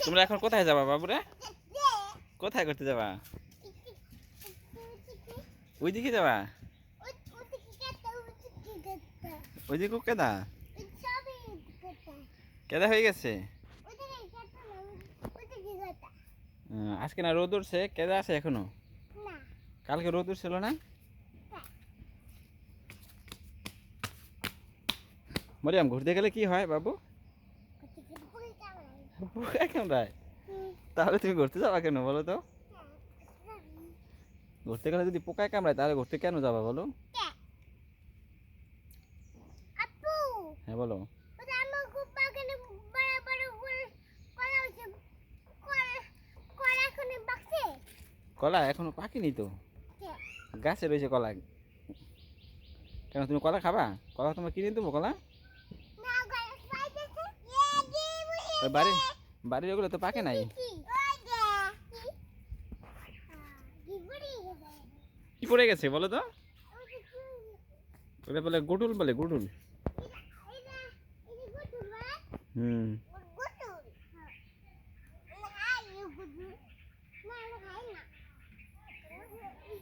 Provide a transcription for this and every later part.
তোমরা এখন কোথায় যাবা বাবুরা? কোথায় করতে যাবা? ওইদিকে যাবা? ওইদিকে কেদা কেদা হয়ে গেছে? আজকে না রোদ উঠছে, কেদা আছে এখনো? কালকে রোদ উঠছিল না? মরিয়াম, ঘুরতে গেলে কি হয় বাবু? পোকা কামড়ায়? তাহলে তুমি ঘুরতে যাবা কেন বলো তো? ঘুরতে গেলে যদি পোকায় কামড়ায় তাহলে ঘুরতে কেন যাবা বলো? হ্যাঁ বলো। কলা এখনো পাকেনি তো, গাছে রয়েছে কলা। কেন তুমি কলা খাবা? কলা তোমার কিনে দেবো কলা? বাড়ি বাড়ির ওগুলো তো পাকে নাই। কি পড়ে গেছে বলো তো? ওটা বলে গুডুল, বলে গুডুল। হুম।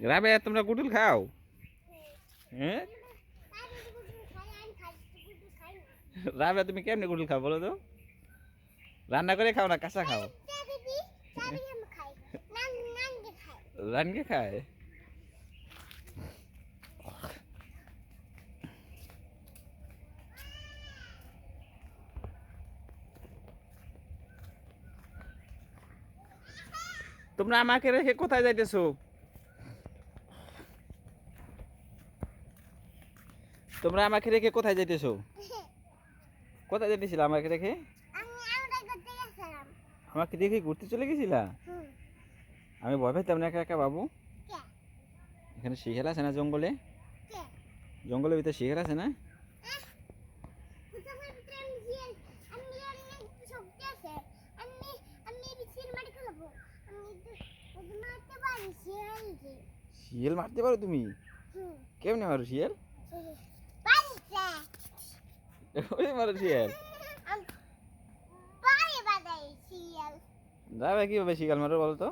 রাবেয়া, তোমরা গুডুল খাও? হ্যাঁ রাবেয়া, তুমি কেমনে গুডুল খাও বলো তো? রান্না করে খাও না কাঁচা খাও? রানকে খায়? তোমরা আমাকে রেখে কোথায় যাইতেছো? তোমরা আমাকে রেখে কোথায় যাইতেছো? কোথায় যাইতেছিলা আমাকে রেখে? আমাকে দেখে ঘুরতে চলে গেছিলা? আমি ভয় পেতাম না একা একা বাবু। এখানে শিয়াল আছে না জঙ্গলে? জঙ্গলের ভিতরে শিয়াল আছে না? শিয়াল মারতে পারো তুমি? কেমনে মারো শিয়াল? ওই মারো শিয়াল? যাবে কিভাবে শিয়াল মারো বলো তো?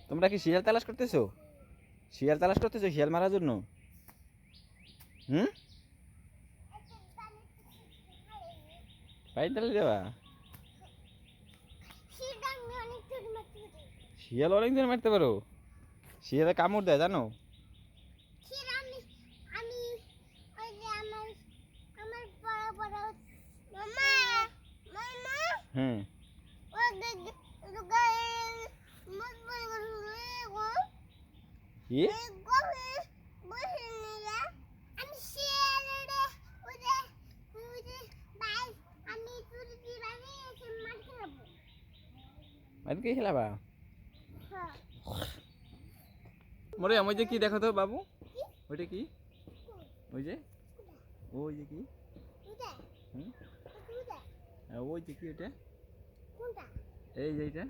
তোমরা কি শিয়াল তালাশ করতেছো? শিয়াল তালাশ করতেছো শিয়াল মারার জন্য? হুম, পাই তাহলে দেবা? শিয়াল অনেক দিন মারতে পারো? শিয়ালে কামড় দেয় জানো? হ্যাঁ। কি? মার কে খেলাবা? মরে ওই যে কি দেখো তো বাবু? ওইটা কি? ওই যে ওই যে কি? হুম, ওই যে কি ওটা? এই যে এইটা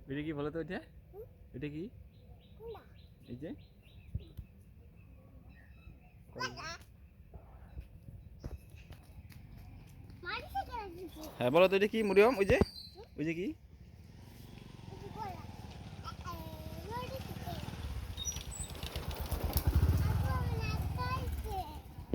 ওইটা কি বলো তো? ওইটা ওইটা কি? এই যে হ্যাঁ বলো তো, এটা কি মরিয়ম? ওই যে ওই যে কি?